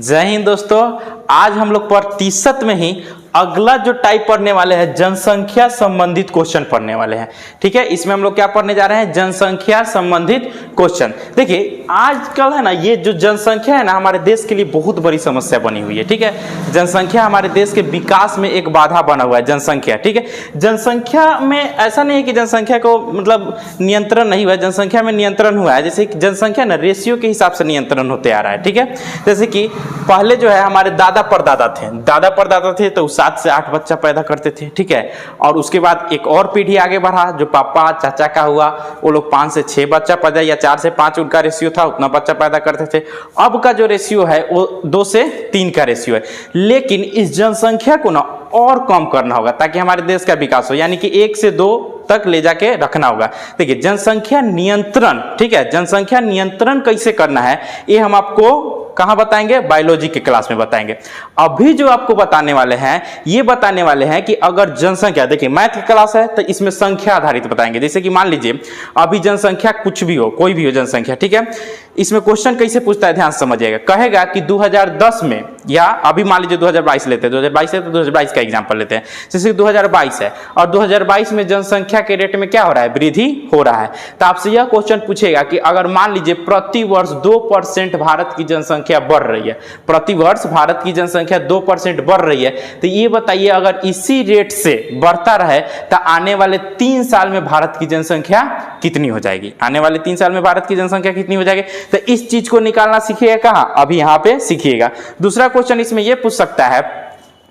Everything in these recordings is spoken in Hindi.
जय हिंद दोस्तों। आज हम लोग प्रतिशत में ही अगला जो टाइप पढ़ने वाले हैं जनसंख्या संबंधित क्वेश्चन पढ़ने वाले हैं। ठीक है, इसमें हम लोग क्या पढ़ने जा रहे हैं? जनसंख्या संबंधित क्वेश्चन। देखिए आजकल है ना, ये जो जनसंख्या है ना हमारे देश के लिए बहुत बड़ी समस्या बनी हुई है। ठीक है, जनसंख्या हमारे देश के विकास में एक बाधा बना हुआ है जनसंख्या। ठीक है, जनसंख्या में ऐसा नहीं है कि जनसंख्या को मतलब नियंत्रण नहीं हुआ है, जनसंख्या में नियंत्रण हुआ है। जैसे जनसंख्या ना रेशियो के हिसाब से नियंत्रण होते आ रहा है। ठीक है, जैसे कि पहले जो है हमारे दादा परदादा थे तो 7 से 8 बच्चा पैदा करते थे। ठीक है, और उसके बाद एक और पीढ़ी आगे बढ़ा जो पापा चाचा का हुआ, वो लोग 5 से 6 बच्चा पैदा या 4 से 5 उनका रेशियो था, उतना बच्चा पैदा करते थे। अब का जो रेशियो है वो 2 से 3 का रेशियो है। लेकिन इस जनसंख्या को ना और कम करना होगा ताकि हमारे देश का विकास हो, यानी कि 1 से 2 तक ले जाके रखना होगा। देखिए जनसंख्या नियंत्रण, ठीक है, जनसंख्या नियंत्रण कैसे करना है ये हम आपको कहां बताएंगे? बायोलॉजी के क्लास में बताएंगे। अभी जो आपको बताने वाले हैं ये बताने वाले हैं कि अगर जनसंख्या, देखिए मैथ की क्लास है तो इसमें संख्या आधारित बताएंगे। जैसे कि मान लीजिए अभी जनसंख्या कुछ भी हो, कोई भी हो जनसंख्या, ठीक है, इसमें क्वेश्चन कैसे पूछता है ध्यान से समझिएगा। कहेगा कि 2010 में, या अभी मान लीजिए 2022 लेते हैं, 2022 है तो 2022 का एग्जांपल लेते हैं। जैसे 2022 है और 2022 में जनसंख्या के रेट में क्या हो रहा है? वृद्धि हो रहा है। तो आपसे यह क्वेश्चन पूछेगा कि अगर मान लीजिए प्रति वर्ष 2% भारत की जनसंख्या बढ़ रही है, प्रति वर्ष भारत की जनसंख्या 2% बढ़ रही है, तो ये बताइए अगर इसी रेट से बढ़ता रहे तो आने वाले 3 साल में भारत की जनसंख्या कितनी हो जाएगी? आने वाले 3 साल में भारत की जनसंख्या कितनी हो जाएगी? तो इस चीज को निकालना सीखिएगा कहां? अभी यहां पे सीखिएगा। दूसरा क्वेश्चन इसमें यह पूछ सकता है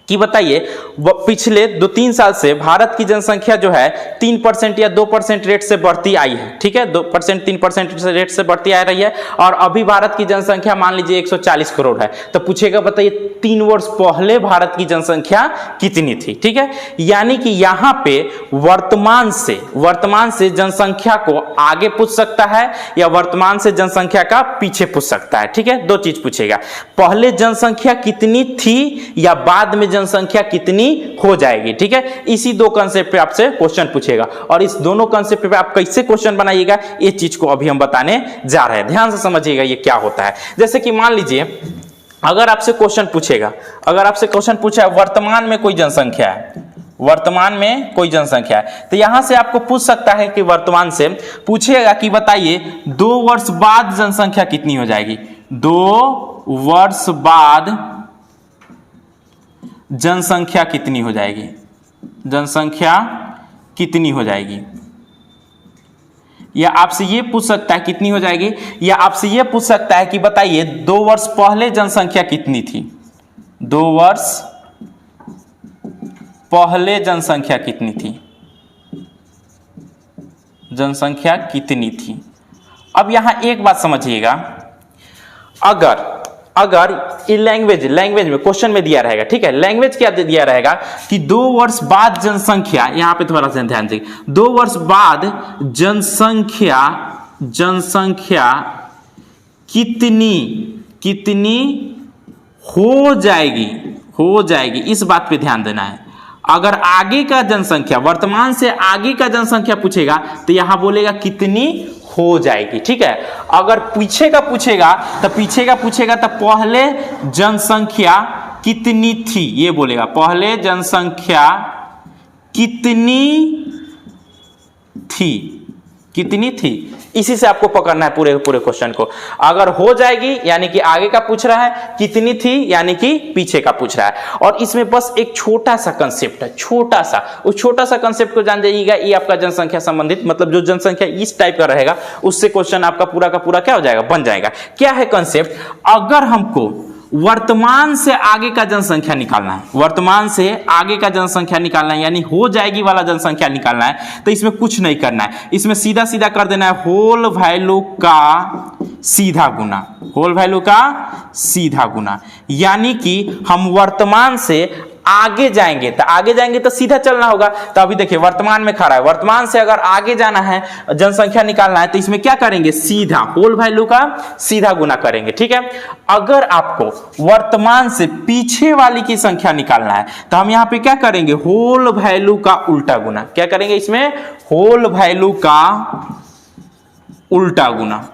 कि बताइए पिछले 2-3 साल से भारत की जनसंख्या जो है 3% या 2% रेट से बढ़ती आई है। ठीक है, 2% 3% रेट से बढ़ती आ रही है और अभी भारत की जनसंख्या मान लीजिए 140 करोड़ है। तो पूछेगा बताइए 3 वर्ष पहले भारत की जनसंख्या कितनी थी? ठीक है, यानी कि यहां पे वर्तमान से जनसंख्या को आगे पूछ सकता है या वर्तमान से जनसंख्या का पीछे पूछ सकता है। ठीक है, 2 चीज पूछेगा, पहले जनसंख्या कितनी थी या बाद में जनसंख्या कितनी हो जाएगी। ठीक है, इसी 2 कांसेप्ट पे आपसे क्वेश्चन पूछेगा और इस दोनों कांसेप्ट पे आप कैसे क्वेश्चन बनाइएगा ये चीज को अभी हम बताने जा रहे हैं। ध्यान से समझिएगा ये क्या होता है। जैसे कि मान लीजिए अगर आपसे क्वेश्चन पूछेगा, अगर आपसे क्वेश्चन पूछा वर्तमान में कोई जनसंख्या है, वर्तमान में कोई जनसंख्या है, तो यहां से आपको पूछ सकता है कि वर्तमान से पूछेगा कि बताइए 2 वर्ष बाद जनसंख्या कितनी हो जाएगी? 2 वर्ष बाद जनसंख्या कितनी हो जाएगी? जनसंख्या कितनी हो जाएगी? या आपसे ये पूछ सकता है कितनी हो जाएगी, या आपसे ये पूछ सकता है कि बताइए 2 वर्ष पहले जनसंख्या कितनी थी? 2 वर्ष पहले जनसंख्या कितनी थी? जनसंख्या कितनी थी? अब यहां एक बात समझिएगा, अगर ये लैंग्वेज में क्वेश्चन में दिया रहेगा, ठीक है, लैंग्वेज क्या दिया रहेगा कि 2 वर्ष बाद जनसंख्या, यहां पे थोड़ा सा ध्यान दीजिए, 2 वर्ष बाद जनसंख्या कितनी हो जाएगी, इस बात पे ध्यान देना है। अगर आगे का जनसंख्या, वर्तमान से आगे का जनसंख्या पूछेगा तो यहां बोलेगा कितनी हो जाएगी। ठीक है, अगर पीछे का पूछेगा तो पहले जनसंख्या कितनी थी ये बोलेगा, पहले जनसंख्या कितनी थी, इसी से आपको पकड़ना है पूरे क्वेश्चन को। अगर हो जाएगी यानी कि आगे का पूछ रहा है, कितनी थी यानी कि पीछे का पूछ रहा है। और इसमें बस एक छोटा सा कंसेप्ट है, उस छोटा सा कंसेप्ट को जान जाइएगा, ये आपका जनसंख्या संबंधित, मतलब जो जनसंख्या इस टाइप का रहेगा उससे क्वेश्चन आपका पूरा का पूरा क्या हो जाएगा? बन जाएगा। क्या है कंसेप्ट? अगर हमको वर्तमान से आगे का जनसंख्या निकालना है, वर्तमान से आगे का जनसंख्या निकालना है, यानी हो जाएगी वाला जनसंख्या निकालना है, तो इसमें कुछ नहीं करना है, इसमें सीधा सीधा कर देना है होल वैल्यू का सीधा गुना, यानी कि हम वर्तमान से आगे जाएंगे तो सीधा चलना होगा। तो अभी देखिए वर्तमान में खड़ा है, वर्तमान से अगर आगे जाना है, जनसंख्या निकालना है, तो इसमें क्या करेंगे? सीधा होल वैल्यू का सीधा गुना करेंगे। ठीक है, अगर आपको वर्तमान से पीछे वाली की संख्या निकालना है तो हम यहां पे क्या करेंगे? होल वैल्यू का उल्टा गुना। क्या करेंगे? इसमें होल वैल्यू का उल्टा गुना।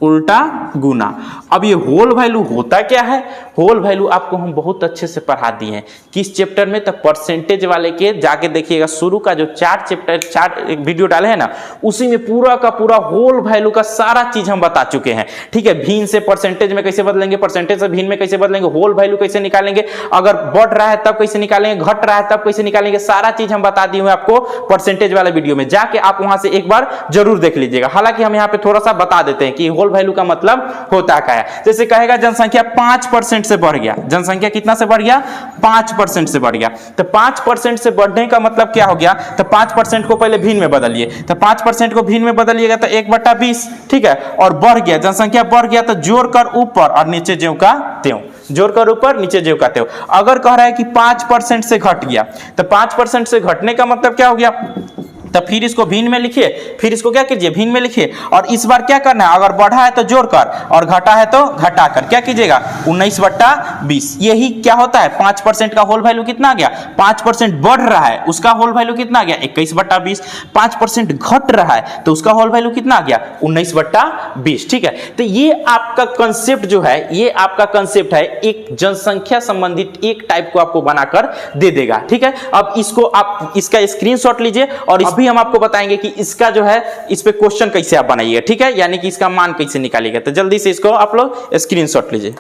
उल्टा गुना। अब ये होल वैल्यू होता क्या है? होल वैल्यू आपको हम बहुत अच्छे से पढ़ा दिए हैं। किस चैप्टर में? तो परसेंटेज वाले के जाके देखिएगा, शुरू का जो 4 वीडियो डाले हैं ना, उसी में पूरा का पूरा होल वैल्यू का सारा चीज हम बता चुके हैं। ठीक है, भिन्न से परसेंटेज में कैसे बदलेंगे, परसेंटेज से भिन्न में कैसे बदलेंगे, होल वैल्यू कैसे निकालेंगे, अगर बढ़ रहा है तब कैसे निकालेंगे, घट रहा है तब कैसे निकालेंगे, सारा चीज हम बता दिए हैं आपको परसेंटेज वाले वीडियो में। जाके आप वहां से एक बार जरूर देख लीजिएगा। हालांकि हम यहाँ पे थोड़ा सा बता देते हैं कि होल वैल्यू का मतलब होता क्या है। जैसे कहेगा जनसंख्या 5% से बढ़ गया, जनसंख्या कितना से बढ़ गया? 5% से बढ़ गया। तो 5% से बढ़ने का मतलब क्या हो गया? तो 5% को पहले भिन्न में बदलिए, तो 5% को भिन्न में बदलिएगा तो 1/20। ठीक है, और बढ़ गया, जनसंख्या बढ़ गया तो जोड़कर ऊपर और नीचे ज्यों का त्यों, जोड़कर ऊपर नीचे ज्यों का त्यों। अगर कह रहा है कि 5% से घट गया, तो 5% से घटने का मतलब क्या हो गया? तो फिर इसको भिन्न में लिखिए, फिर इसको क्या कीजिए? भिन्न में लिखिए। और इस बार क्या करना है? अगर बढ़ा है तो जोड़कर और घटा है तो घटाकर क्या कीजिएगा? 19/20। यही क्या होता है? 5% का होल वैल्यू कितना आ गया? 5% बढ़ रहा है, उसका होल वैल्यू कितना आ गया? 21/20। 5% घट रहा है तो उसका होल वैल्यू कितना आ गया? 19/20। ठीक है, तो ये आपका कंसेप्ट जो है, ये आपका कंसेप्ट है, एक जनसंख्या संबंधित एक टाइप को आपको बनाकर दे देगा। ठीक है, अब इसको आप इसका स्क्रीनशॉट लीजिए और अभी हम आपको बताएंगे कि इसका जो है, इस पे क्वेश्चन कैसे आप बनाइएगा। ठीक है, यानी कि इसका मान कैसे निकालिएगा। तो जल्दी से इसको आप लोग स्क्रीनशॉट लीजिए।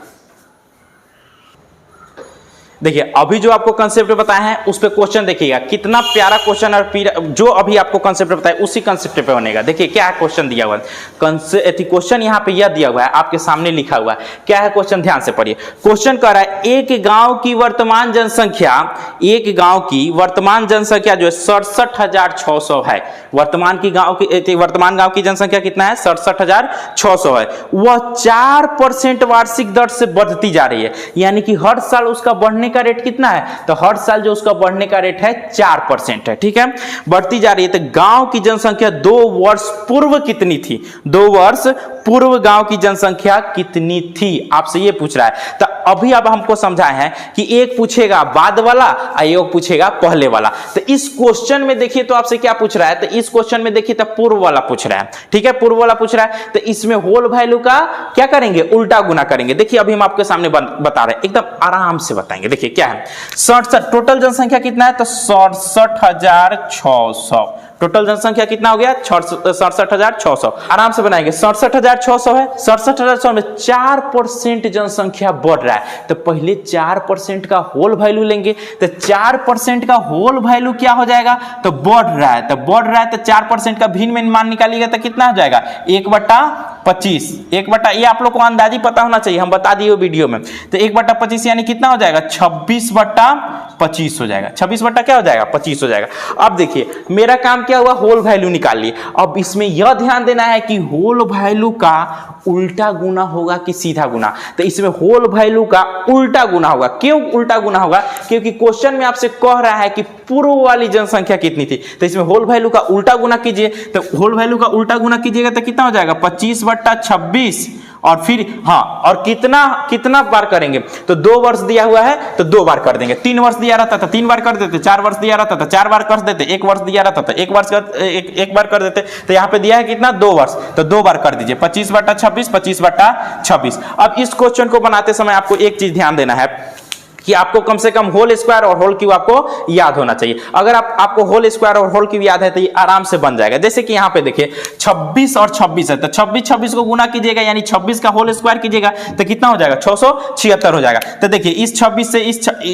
देखिए, अभी जो आपको कंसेप्ट बताया है उस पे क्वेश्चन देखिएगा, कितना प्यारा क्वेश्चन, और जो अभी आपको कंसेप्ट बताया उसी कंसेप्ट पे बनेगा। देखिए क्या है क्वेश्चन दिया हुआ है, क्वेश्चन यहाँ पे यह दिया हुआ है, आपके सामने लिखा हुआ है। क्या है क्वेश्चन? ध्यान से पढ़िए। क्वेश्चन कह रहा है, एक गांव की वर्तमान जनसंख्या, एक गांव की वर्तमान जनसंख्या जो है 67,600 है। वर्तमान गांव की जनसंख्या कितना है? 67,600 है। वह 4% वार्षिक दर से बढ़ती जा रही है, यानी कि हर साल उसका बढ़ने का रेट कितना है? तो हर साल जो उसका बढ़ने का रेट है 4% है। ठीक है, बढ़ती जा रही है। तो गांव की जनसंख्या 2 वर्ष पूर्व कितनी थी? 2 वर्ष पूर्व गांव की जनसंख्या कितनी थी, आपसे ये पूछ रहा है। तो अभी अब हमको समझाए हैं कि एक पूछेगा बाद वाला और एक पूछेगा पहले वाला। तो इस क्वेश्चन में देखिए तो आपसे क्या पूछ रहा है? तो इस क्वेश्चन में देखिए तो पूर्व वाला पूछ रहा है। ठीक है, पूर्व वाला पूछ रहा है, तो इसमें होल वैल्यू का क्या करेंगे? उल्टा गुना करेंगे। देखिए अभी हम आपके सामने बता रहे हैं, एकदम आराम से बताएंगे। देखिए क्या है, 67, टोटल जनसंख्या कितना है? तो 67,600। टोटल जनसंख्या कितना हो गया? 67,600। आराम से बनाएंगे। 67,600 है, 67,600 में 4% जनसंख्या बढ़ रहा है, तो पहले 4% का होल वैल्यू लेंगे। तो 4% का होल वैल्यू क्या हो जाएगा? तो बढ़ रहा है, तो बढ़ रहा है तो 4% का भिन्न में मान निकालिएगा तो कितना हो जाएगा? 1/25। ये आप लोग को अंदाजी पता होना चाहिए, हम बता दिए वीडियो में। तो 1/25 यानी कितना हो जाएगा? 26/25 हो जाएगा। 26 क्या हो जाएगा? 25 हो जाएगा। अब देखिए मेरा काम क्या हुआ? होल वैल्यू निकालिए। अब इसमें यह ध्यान देना है कि होल वैल्यू का उल्टा गुना होगा कि सीधा गुना। तो इसमें होल वैल्यू का उल्टा गुना होगा। क्यों उल्टा गुना होगा? क्योंकि क्वेश्चन में आपसे कह रहा है कि पूर्व वाली जनसंख्या कितनी थी, तो इसमें होल वैल्यू का उल्टा गुना कीजिए। तो होल वैल्यू का उल्टा गुना कीजिएगा तो कितना हो जाएगा? 25/26। और फिर और कितना बार करेंगे? तो 2 वर्ष दिया हुआ है तो 2 बार कर देंगे। 3 वर्ष दिया रहता था 3 बार कर देते, 4 वर्ष दिया रहता था 4 बार कर देते, 1 वर्ष दिया रहता था 1 बार कर देते। तो यहाँ पे दिया है कितना? 2 वर्ष, तो 2 बार कर दीजिए। 25/26, 25/26। अब इस क्वेश्चन को बनाते समय आपको एक चीज ध्यान देना है कि आपको कम से कम होल स्क्वायर और होल क्यूब आपको याद होना चाहिए। अगर आपको होल स्क्वायर और होल क्यूब याद है तो ये आराम से बन जाएगा। जैसे कि यहाँ पे देखिए 26 और 26 है, तो 26 को गुना कीजिएगा, यानी 26 का होल स्क्वायर कीजिएगा तो कितना हो जाएगा? 676 हो जाएगा। तो देखिए इस 26 से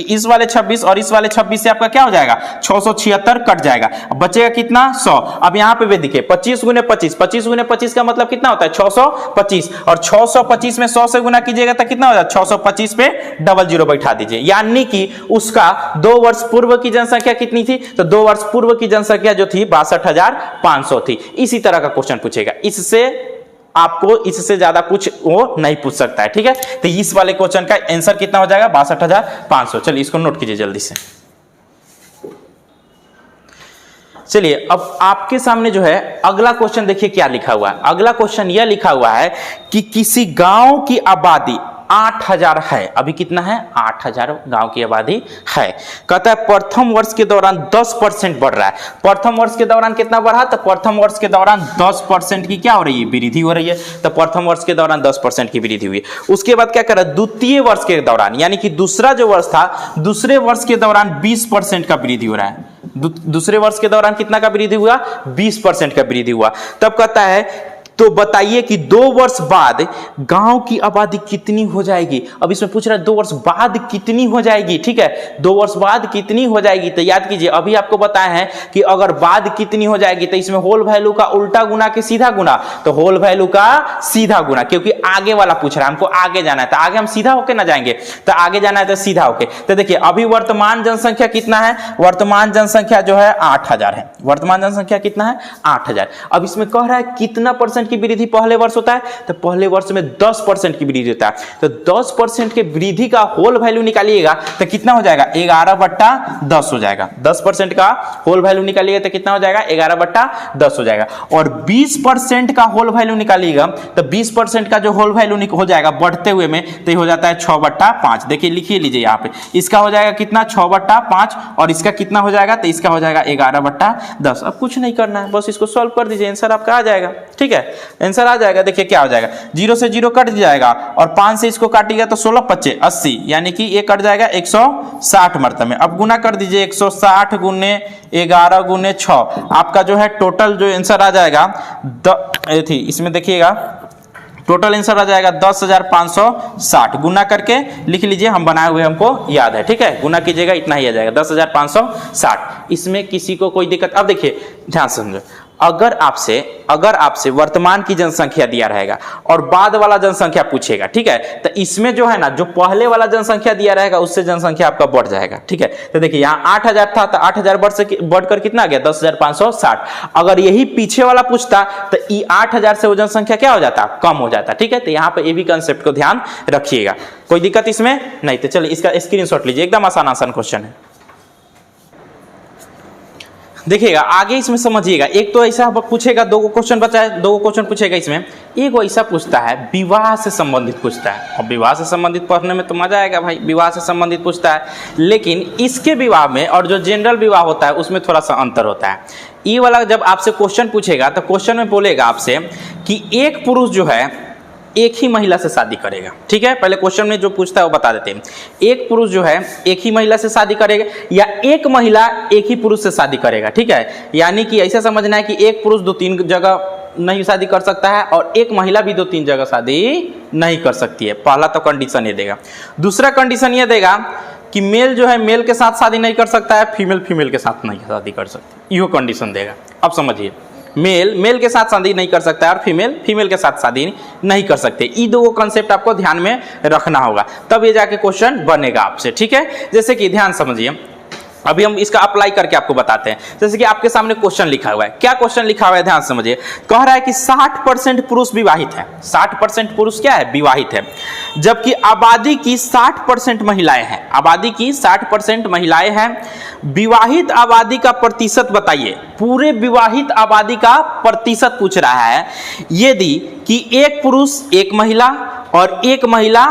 इस वाले 26 और इस वाले 26 से आपका क्या हो जाएगा? 676 कट जाएगा, बचेगा कितना? 100। अब यहाँ पे भी देखिए 25 गुने 25, 25 गुने 25 का मतलब कितना होता है? 625। और 625 में 100 से गुना कीजिएगा तो कितना हो जाएगा? 625 पे 00 बैठा दीजिए, यानी कि उसका 2 वर्ष पूर्व की जनसंख्या कितनी थी? तो 2 वर्ष पूर्व की जनसंख्या जो थी 62,500 थी। इसी तरह का क्वेश्चन पूछेगा, इससे ज्यादा कुछ वो नहीं पूछ सकता है। ठीक है, तो इस वाले क्वेश्चन का आंसर कितना हो जाएगा? 62,500। चलिए इसको नोट कीजिए जल्दी से। चलिए अब आपके सामने जो है अगला क्वेश्चन देखिए क्या लिखा हुआ है। अगला क्वेश्चन यह लिखा हुआ है कि किसी गांव की आबादी 8000 है। अभी कितना है? 8000 गांव की आबादी है। कहता है प्रथम वर्ष के दौरान 10% बढ़ रहा है। प्रथम वर्ष के दौरान कितना बढ़ा? तो प्रथम वर्ष के दौरान 10% की क्या हो रही है? वृद्धि हो रही है। तो प्रथम वर्ष के दौरान 10% की वृद्धि हुई। उसके बाद क्या कर रहा है? द्वितीय वर्ष के दौरान, यानी कि दूसरा जो वर्ष था, दूसरे वर्ष के दौरान 20% का वृद्धि हो रहा है। दूसरे वर्ष के दौरान कितना का वृद्धि हुआ? 20% का वृद्धि हुआ। तब कहता है तो बताइए कि 2 वर्ष बाद गांव की आबादी कितनी हो जाएगी। अब इसमें पूछ रहा है 2 वर्ष बाद कितनी हो जाएगी। ठीक है, 2 वर्ष बाद कितनी हो जाएगी। तो याद कीजिए अभी आपको बताया है कि अगर बाद कितनी हो जाएगी तो इसमें होल वैल्यू का उल्टा गुना कि सीधा गुना? तो होल वैल्यू का सीधा गुना, क्योंकि आगे वाला पूछ रहा है, हमको आगे जाना है। तो आगे हम सीधा होके ना जाएंगे, तो आगे जाना है तो सीधा होके। तो देखिए अभी वर्तमान जनसंख्या कितना है? वर्तमान जनसंख्या जो है 8000 है। वर्तमान जनसंख्या कितना है? 8000। अब इसमें कह रहा है कितना परसेंट की वृद्धि पहले वर्ष होता है? तो पहले वर्ष में 10% की वृद्धि होता है। तो 10% के वृद्धि का होल वैल्यू निकालिएगा तो कितना हो जाएगा? 11/10 हो जाएगा। 10% का होल वैल्यू निकालिएगा तो कितना हो जाएगा? 11/10 हो जाएगा। और 20% का होल वैल्यू निकालिएगा तो 20% का जो होल वैल्यू हो जाएगा बढ़ते हुए में, तो हो जाता है 6/5। देखिए लिखिए लीजिए यहाँ पे, इसका हो जाएगा कितना? 6/5। और इसका कितना हो जाएगा? तो इसका हो जाएगा 11/10। अब कुछ नहीं करना है, बस इसको सॉल्व कर दीजिए, आंसर आपका आ जाएगा। ठीक है, आंसर आ जाएगा। देखिए क्या हो जाएगा, 0 से 0 कट जाएगा और 5 से इसको काटिएगा तो 16×5 = 80, यानी कि ये कट जाएगा 160 मरतबे में। अब गुना कर दीजिए, 160 गुने 11 गुने 6, आपका जो है टोटल जो आंसर आ जाएगा इसमें देखिएगा टोटल आंसर आ जाएगा 10,560। गुना करके लिख लीजिए, हम बनाए हुए हमको याद है। ठीक है, गुना कीजिएगा इतना ही आ जाएगा 10,560। इसमें किसी को कोई दिक्कत? अब देखिए ध्यान समझो, अगर आपसे वर्तमान की जनसंख्या दिया रहेगा और बाद वाला जनसंख्या पूछेगा, ठीक है, तो इसमें जो है ना, जो पहले वाला जनसंख्या दिया रहेगा उससे जनसंख्या आपका बढ़ जाएगा। ठीक है, तो देखिए यहाँ 8000 था तो 8000 बढ़कर कितना आ गया? 10,560। अगर यही पीछे वाला पूछता तो 8000 से वो जनसंख्या क्या हो जाता? कम हो जाता। ठीक है, तो यहाँ पे ये भी कंसेप्ट को ध्यान रखिएगा। कोई दिक्कत इसमें नहीं? तो चलिए इसका स्क्रीनशॉट लीजिए, एकदम आसान क्वेश्चन है। देखिएगा आगे इसमें समझिएगा, एक तो ऐसा पूछेगा, 2 क्वेश्चन बचा है, 2 क्वेश्चन पूछेगा इसमें। एक वो ऐसा पूछता है विवाह से संबंधित पूछता है, और विवाह से संबंधित पढ़ने में तो मजा आएगा भाई। विवाह से संबंधित पूछता है, लेकिन इसके विवाह में और जो जनरल विवाह होता है उसमें थोड़ा सा अंतर होता है। ये वाला जब आपसे क्वेश्चन पूछेगा तो क्वेश्चन में बोलेगा आपसे कि एक पुरुष जो है एक ही महिला से शादी करेगा। ठीक है, पहले क्वेश्चन में जो पूछता है वो बता देते हैं। एक पुरुष जो है एक ही महिला से शादी करेगा, या एक महिला एक ही पुरुष से शादी करेगा। ठीक है, यानी कि ऐसा समझना है कि एक पुरुष 2-3 जगह नहीं शादी कर सकता है और एक महिला भी 2-3 जगह शादी नहीं कर सकती है। पहला तो कंडीशन ये देगा। दूसरा कंडीशन ये देगा कि मेल जो है मेल के साथ शादी नहीं कर सकता है, फीमेल फीमेल के साथ नहीं शादी कर सकती, यो कंडीशन देगा। अब समझिए, मेल मेल के साथ शादी नहीं कर सकता है और फीमेल फीमेल के साथ शादी नहीं कर सकते। ये 2 कंसेप्ट आपको ध्यान में रखना होगा, तब ये जाके क्वेश्चन बनेगा आपसे। ठीक है, जैसे कि ध्यान समझिए, अभी हम इसका अप्लाई करके आपको बताते हैं। जैसे कि आपके सामने क्वेश्चन लिखा हुआ है, क्या क्वेश्चन लिखा हुआ है ध्यान समझिए। कह रहा है कि 60% पुरुष विवाहित है। 60% पुरुष क्या है? विवाहित है, जबकि आबादी की 60% महिलाएं हैं। आबादी की 60% महिलाएं हैं। विवाहित आबादी का प्रतिशत बताइए। पूरे विवाहित आबादी का प्रतिशत पूछ रहा है, यदि कि एक पुरुष एक महिला और एक महिला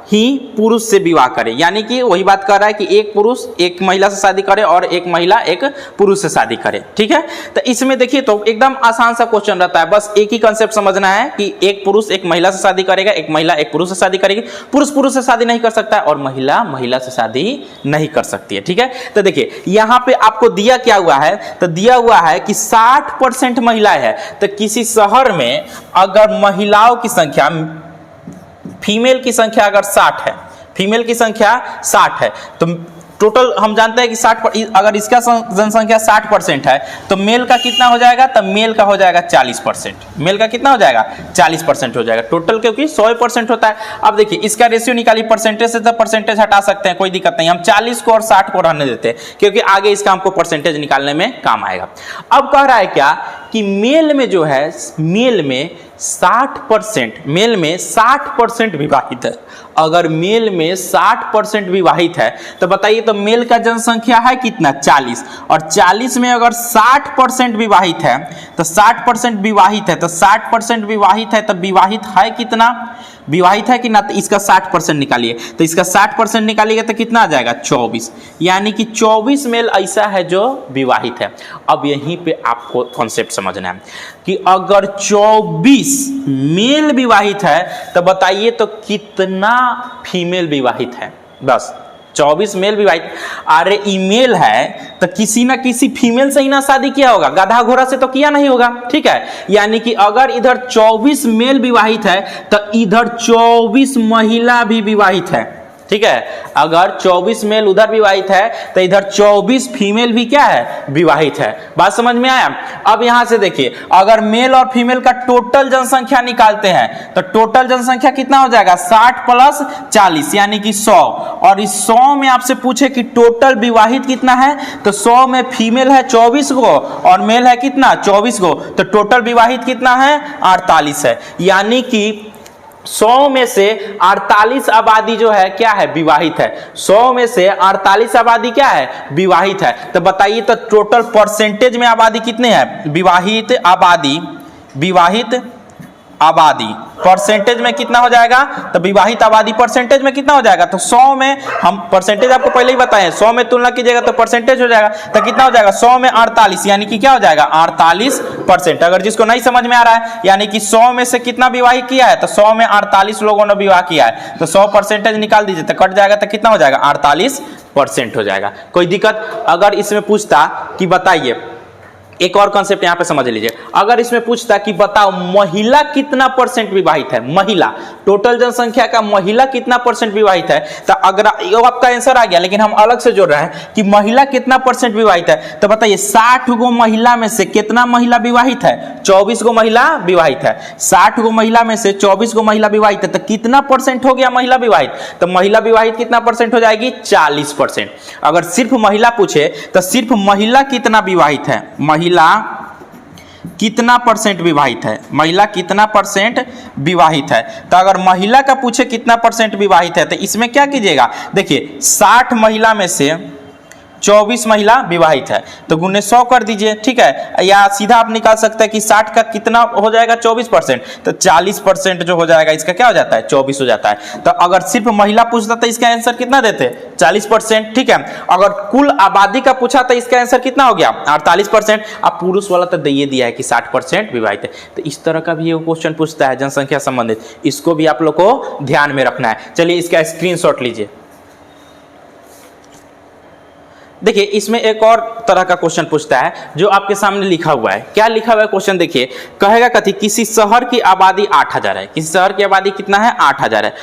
ही पुरुष से विवाह करे, यानी कि वही बात कर रहा है कि एक पुरुष एक महिला से शादी करे और एक महिला एक पुरुष से शादी करे। ठीक है, तो इसमें देखिए तो एकदम आसान सा क्वेश्चन रहता है, बस एक ही कंसेप्ट समझना है कि एक पुरुष एक महिला से शादी करेगा, एक महिला एक पुरुष से शादी करेगी। पुरुष पुरुष से शादी नहीं कर सकता है और महिला महिला से शादी नहीं कर सकती है। ठीक है, तो देखिए यहाँ पे आपको दिया क्या हुआ है, तो दिया हुआ है कि 60% महिलाएं है। तो किसी शहर में अगर महिलाओं की संख्या, फीमेल की संख्या अगर 60 है, फीमेल की संख्या 60 है, तो टोटल हम जानते हैं कि 60, अगर इसका जनसंख्या 60% है तो मेल का कितना हो जाएगा? तो मेल का हो जाएगा 40%। मेल का कितना हो जाएगा? 40% हो जाएगा टोटल, क्योंकि 100% होता है। अब देखिए इसका रेशियो निकालिए, परसेंटेज से तो परसेंटेज हटा सकते हैं, कोई दिक्कत नहीं। हम 40 को और 60 को रहने देते हैं, क्योंकि आगे इसका हमको परसेंटेज निकालने में काम आएगा। अब कह रहा है क्या कि मेल में जो है, मेल में 60% मेल में 60% विवाहित है। अगर मेल में 60% विवाहित है तो बताइए, तो मेल का जनसंख्या है कितना 40, और 40 में अगर 60% विवाहित है तो 60% विवाहित है, तो 60% विवाहित है तो विवाहित है कितना, विवाहित है कि ना, तो इसका 60% निकालिए, तो इसका 60% निकालिएगा तो कितना आ जाएगा 24, यानी कि 24 मेल ऐसा है जो विवाहित है। अब यहीं पे आपको कॉन्सेप्ट समझना है कि अगर 24 मेल विवाहित है तो बताइए तो कितना फीमेल विवाहित है। बस 24 मेल विवाहित, अरे ईमेल है तो किसी ना किसी फीमेल से ही ना शादी किया होगा, गधा घोड़ा से तो किया नहीं होगा, ठीक है। यानी कि अगर इधर 24 मेल विवाहित है तो इधर 24 महिला भी विवाहित है, ठीक है। अगर 24 मेल उधर विवाहित है तो इधर 24 फीमेल भी क्या है, विवाहित है। बात समझ में आया। अब यहां से देखिए, अगर मेल और फीमेल का टोटल जनसंख्या निकालते हैं तो टोटल जनसंख्या कितना हो जाएगा 60 प्लस 40 यानी कि 100, और इस 100 में आपसे पूछे कि टोटल विवाहित कितना है, तो 100 में फीमेल है 24 गो और मेल है कितना 24 गो, तो टोटल विवाहित कितना है 48 है। यानी कि 100 में से 48 आबादी जो है क्या है, विवाहित है। 100 में से 48 आबादी क्या है, विवाहित है। तो बताइए तो टोटल परसेंटेज में आबादी कितने हैं, विवाहित आबादी, विवाहित आबादी परसेंटेज में कितना हो जाएगा, तो विवाहित आबादी परसेंटेज में कितना हो जाएगा, तो 100 में हम परसेंटेज आपको पहले ही बताएं, 100 में तुलना कीजिएगा तो परसेंटेज हो जाएगा, तो कितना हो जाएगा 100 में 48 यानी कि क्या हो जाएगा 48%। अगर जिसको नहीं समझ में आ रहा है, यानी कि 100 में से कितना विवाह किया है, तो 100 में 48 लोगों ने विवाह किया है, तो 100% निकाल दीजिए तो कट जाएगा, तो कितना हो जाएगा 48% हो जाएगा। कोई दिक्कत। अगर इसमें पूछता कि बताइए, एक और कॉन्सेप्ट यहां पे समझ लीजिए, अगर इसमें पूछता कि बताओ महिला कितना परसेंट विवाहित है, महिला टोटल जनसंख्या का महिला कितना परसेंट विवाहित है, तो अगर ये आपका आंसर आ गया, लेकिन हम अलग से जोड़ रहे हैं कि महिला कितना परसेंट विवाहित है, तो बताइए 60 गो महिला में से कितना महिला विवाहित है, 24 गो महिला विवाहित है। 60 गो महिला में से 24 गो महिला विवाहित है, तो कितना परसेंट हो गया महिला विवाहित, तो महिला विवाहित कितना परसेंट हो जाएगी 40%। अगर सिर्फ महिला पूछे तो सिर्फ महिला कितना विवाहित है, महिला कितना परसेंट विवाहित है, महिला कितना परसेंट विवाहित है। तो अगर महिला का पूछे कितना परसेंट विवाहित है, तो इसमें क्या कीजिएगा, देखिए 60 महिला में से 24 महिला विवाहित है तो गुने 100 कर दीजिए, ठीक है। या सीधा आप निकाल सकते हैं कि 60 का कितना हो जाएगा 24%, तो 40% जो हो जाएगा इसका क्या हो जाता है 24 हो जाता है। तो अगर सिर्फ महिला पूछता तो इसका आंसर कितना देते 40%, ठीक है। अगर कुल आबादी का पूछा तो इसका आंसर कितना हो गया 48%। अब पुरुष वाला तो दे दिया है कि 60% विवाहित है। तो इस तरह का भी ये क्वेश्चन पूछता है जनसंख्या संबंधित, इसको भी आप लोग को ध्यान में रखना है। चलिए इसका स्क्रीनशॉट लीजिए। देखिए इसमें एक और तरह का क्वेश्चन पूछता है जो आपके सामने लिखा हुआ है। क्या लिखा हुआ है क्वेश्चन देखिए, कहेगा कथी, किसी शहर की आबादी 8000 है, किसी शहर की आबादी कितना है 8000 है,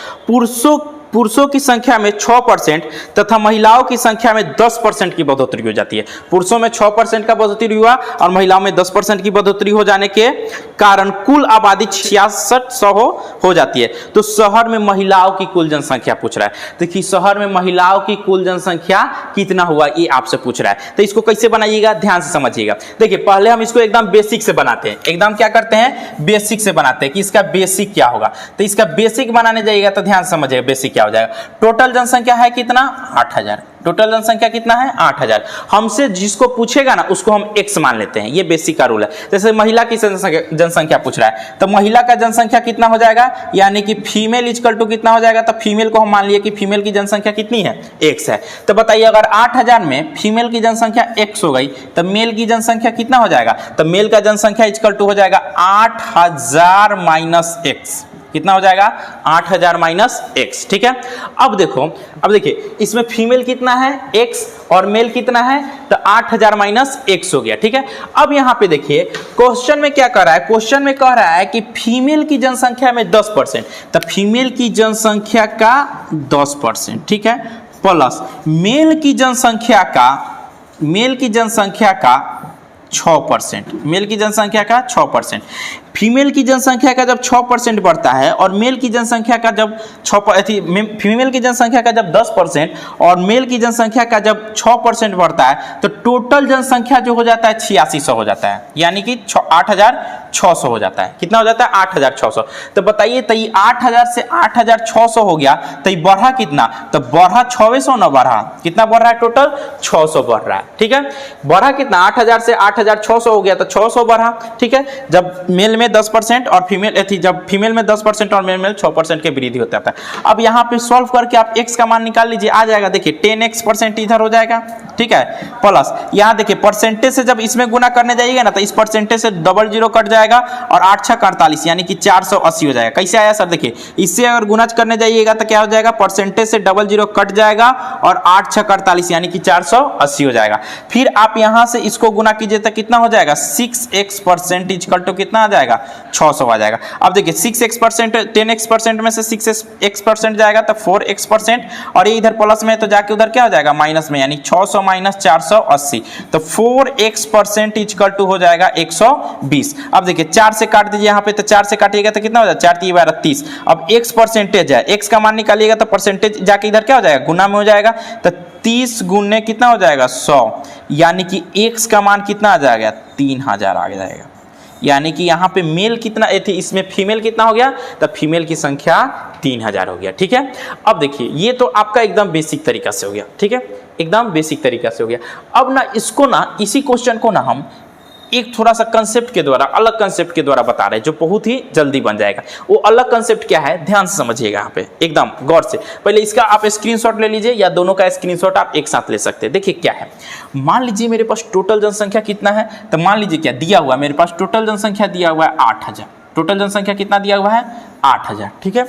पुरुषों की संख्या में 6% तथा महिलाओं की संख्या में 10% की बढ़ोतरी हो जाती है। पुरुषों में 6% का बढ़ोतरी हुआ और महिलाओं में 10% की बढ़ोतरी हो जाने के कारण कुल आबादी 6600 हो जाती है। तो शहर में महिलाओं की कुल जनसंख्या पूछ रहा है। देखिए शहर में महिलाओं की कुल जनसंख्या कितना हुआ ये आपसे पूछ रहा है। तो इसको कैसे बनाइएगा ध्यान से समझिएगा। देखिए पहले हम इसको एकदम बेसिक से बनाते हैं, एकदम क्या करते हैं बेसिक से बनाते हैं कि इसका बेसिक क्या होगा। तो इसका बेसिक बनाने जाइएगा तो ध्यान समझिएगा बेसिक क्या हो जाएगा। टोटल जनसंख्या है कितना 8000, टोटल जनसंख्या कितना है 8000। हमसे जिसको पूछेगा ना उसको हम x मान लेते हैं, ये बेसिक का रूल है। जैसे महिला की जनसंख्या पूछ रहा है तो महिला का जनसंख्या कितना हो जाएगा, यानी कि फीमेल इक्वल टू कितना हो जाएगा, तो फीमेल को हम मान लिए कि फीमेल की जनसंख्या कितनी है x है। तो बताइए अगर 8000 में फीमेल की जनसंख्या x हो गई तो मेल की जनसंख्या कितना हो जाएगा, तो मेल का जनसंख्या इक्वल टू हो जाएगा 8000 माइनस x, कितना हो जाएगा 8000 माइनस x, ठीक है। अब देखो, अब देखिए इसमें फीमेल कितना है x और मेल कितना है, तो 8000 माइनस x हो गया, ठीक है। अब यहां पे देखिए क्वेश्चन में क्या कर रहा है, क्वेश्चन में कह रहा है कि फीमेल की जनसंख्या में 10%, तो फीमेल की जनसंख्या का 10%, ठीक है, प्लस मेल की जनसंख्या का 6%, मेल की जनसंख्या का 6%। फीमेल की जनसंख्या का जब 6% बढ़ता है और मेल की जनसंख्या का जब फीमेल की जनसंख्या का जब 10% और मेल की जनसंख्या का जब 6% बढ़ता है तो टोटल जनसंख्या जो हो जाता है 8600 हो जाता है, यानी कि 8600 हो जाता है। कितना हो जाता है? 8600। तो बताइए, तो 8000 से 8600 हो गया, तो ये बढ़ा कितना? तो बढ़ा 600 ना बढ़ा, कितना बढ़ रहा है? टोटल 600 बढ़ रहा है। ठीक है, बढ़ा कितना? 8000 से 8600 हो गया तो 600 बढ़ा। ठीक है, जब मेल में 10% और फीमेल जब फीमेल में 10% और मेल में 6% के वृद्धि होता है। अब यहाँ पे सॉल्व करके आप x का मान निकाल लीजिए, आ जाएगा। देखिए 10x% इधर हो जाएगा, ठीक है, प्लस यहाँ देखिए परसेंटेज से जब इसमें गुना करने जाइएगा ना तो इस परसेंटेज से 00 कट जाएगा और 8 6 48 यानी कि 480 हो जाएगा। कैसे आया सर? देखिए इससे अगर गुना करने जाइएगा तो क्या हो जाएगा? परसेंटेज से 00 कट जाएगा और 8 6 48 यानी कि 480 हो जाएगा। फिर आप यहाँ से इसको गुना कीजिए तो कितना हो जाएगा? 6x% इक्वल टू कितना आ जाएगा? 600 आ जाएगा। अब देखिए 6x% 10x% में से 6x% जाएगा तो 4x% और ये इधर प्लस में तो जाके उधर क्या हो जाएगा? माइनस में, यानी 600 माइनस 480 तो 4x% इक्वल टू हो जाएगा 120। अब देखिए 4 से काट दीजिए यहाँ पे, तो 4 से काटिएगा तो कितना हो जाएगा? 4 3 12 30। अब x परसेंटेज है, x का मान निकालिएगा तो परसेंटेज जाके इधर क्या हो जाएगा? गुना में हो जाएगा। तो 30 गुने कितना हो जाएगा? 100, यानी कि x का मान कितना आ जाएगा? 3000 आ जाएगा। यानी कि यहाँ पे मेल कितना थी, इसमें फीमेल कितना हो गया? तो फीमेल की संख्या 3000 हो गया। ठीक है, अब देखिए ये तो आपका एकदम बेसिक तरीका से हो गया। ठीक है, एकदम बेसिक तरीका से हो गया। अब ना इसको ना, इसी क्वेश्चन को ना हम एक थोड़ा सा कंसेप्ट के द्वारा, अलग कंसेप्ट के द्वारा बता रहे हैं जो बहुत ही जल्दी बन जाएगा। वो अलग कंसेप्ट क्या है, ध्यान से समझिएगा यहाँ पे एकदम गौर से। पहले इसका आप स्क्रीनशॉट ले लीजिए या दोनों का स्क्रीनशॉट आप एक साथ ले सकते हैं। देखिए क्या है, मान लीजिए मेरे पास टोटल जनसंख्या कितना है, तो मान लीजिए क्या दिया हुआ है, मेरे पास टोटल जनसंख्या दिया हुआ है 8000। टोटल जनसंख्या कितना दिया हुआ है? 8000। ठीक है,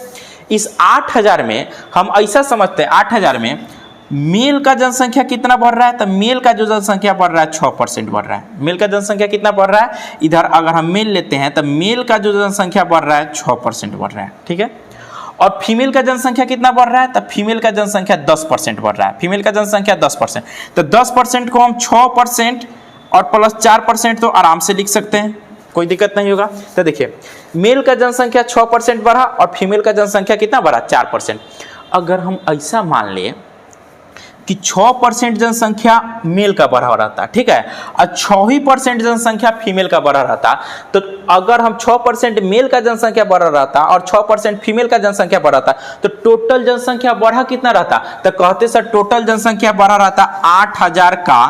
इस 8000 में हम ऐसा समझते हैं, 8000 में मेल का जनसंख्या कितना बढ़ रहा है? तो मेल का जो जनसंख्या बढ़ रहा है 6% बढ़ रहा है। मेल का जनसंख्या कितना बढ़ रहा है? इधर अगर हम मेल लेते हैं तो मेल का जो जनसंख्या बढ़ रहा है 6% बढ़ रहा है। ठीक है, और फीमेल का जनसंख्या कितना बढ़ रहा है? तो फीमेल का जनसंख्या 10% बढ़ रहा है। फीमेल का जनसंख्या 10%, तो 10% को हम 6% और प्लस 4% तो आराम से लिख सकते हैं, कोई दिक्कत नहीं होगा। तो देखिए मेल का जनसंख्या 6% बढ़ा और फीमेल का जनसंख्या कितना बढ़ा? 4%। अगर हम ऐसा मान लें कि 6% जनसंख्या मेल का बढ़ा रहता, ठीक है, और 6% जनसंख्या फीमेल का बढ़ा रहता, तो अगर हम 6% मेल का जनसंख्या बढ़ा रहता और 6% फीमेल का जनसंख्या बढ़ा रहता तो टोटल जनसंख्या बढ़ा कितना रहता? तो कहते सर टोटल जनसंख्या बढ़ा रहता 8000 का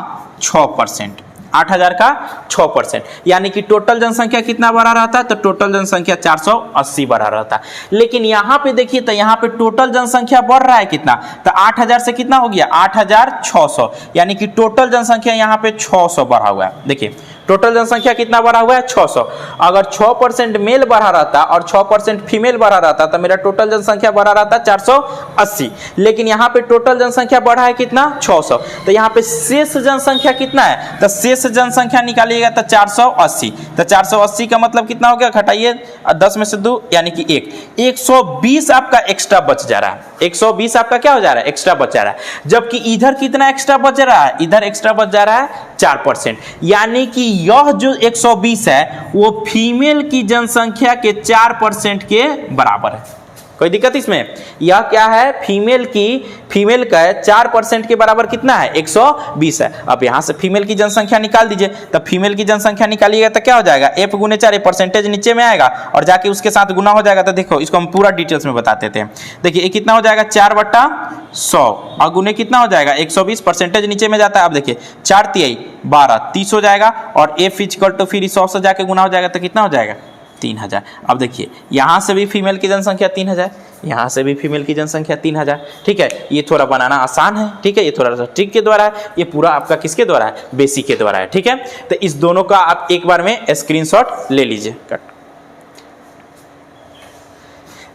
6%, 8000 का 6%, यानी कि टोटल जनसंख्या कितना बढ़ा रहता? तो टोटल जनसंख्या 480 बढ़ा रहता। लेकिन यहाँ पे देखिए, तो यहाँ पे टोटल जनसंख्या बढ़ रहा है कितना? तो 8000 से कितना हो गया? 8600, यानी कि टोटल जनसंख्या यहाँ पे 600 बढ़ा हुआ है। देखिए टोटल जनसंख्या कितना बढ़ा हुआ है? 600। अगर 6% मेल बढ़ा रहता और 6% फीमेल बढ़ा रहता तो मेरा टोटल जनसंख्या बढ़ा रहता 480। लेकिन यहाँ पे टोटल जनसंख्या बढ़ा है कितना? 600। तो यहाँ पे शेष जनसंख्या कितना है? तो शेष जनसंख्या निकालिएगा तो 480। तो 480 का मतलब कितना हो गया? घटाइए 10 में से 2 यानी कि 1, 120 आपका एक्स्ट्रा बच जा रहा है। 120 आपका क्या हो जा रहा है? एक्स्ट्रा बच जा रहा है। जबकि इधर कितना एक्स्ट्रा बच रहा है? इधर एक्स्ट्रा बच जा रहा है 4%, यानी कि यह जो 120 है वो फीमेल की जनसंख्या के 4% के बराबर है। कोई दिक्कत इसमें? यह क्या है? फीमेल का 4% के बराबर कितना है? 120 है। अब यहां से फीमेल की जनसंख्या निकाल दीजिए, तो फीमेल की जनसंख्या निकालिएगा तो क्या हो जाएगा? f गुने 4, परसेंटेज नीचे में आएगा और जाके उसके साथ गुना हो जाएगा। तो देखो इसको हम पूरा डिटेल्स में बता देते हैं। देखिए ये कितना हो जाएगा? 4/100 और गुने कितना हो जाएगा? 120, परसेंटेज नीचे में जाता है। अब देखिए 4 3 12 30 हो जाएगा और f इक्वल टू फिर 100 से जाके गुना हो जाएगा तो कितना हो जाएगा? 3000। अब देखिए यहां से भी फीमेल की जनसंख्या 3000, यहां से भी फीमेल की जनसंख्या 3000। ठीक है, ये थोड़ा बनाना आसान है। ठीक है, ये थोड़ा सा ट्रिक के द्वारा है, ये पूरा आपका किसके द्वारा है? बेसिक के द्वारा है। ठीक है, तो इस दोनों का आप एक बार में स्क्रीनशॉट ले लीजिए। कट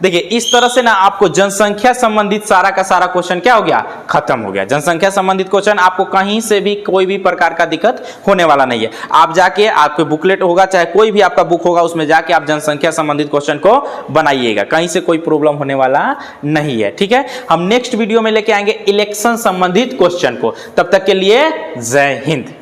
देखिए इस तरह से ना आपको जनसंख्या संबंधित सारा का सारा क्वेश्चन क्या हो गया? खत्म हो गया। जनसंख्या संबंधित क्वेश्चन आपको कहीं से भी कोई भी प्रकार का दिक्कत होने वाला नहीं है। आप जाके आपके बुकलेट होगा, चाहे कोई भी आपका बुक होगा, उसमें जाके आप जनसंख्या संबंधित क्वेश्चन को बनाइएगा, कहीं से कोई प्रॉब्लम होने वाला नहीं है। ठीक है, हम नेक्स्ट वीडियो में लेके आएंगे इलेक्शन संबंधित क्वेश्चन को। तब तक के लिए जय हिंद।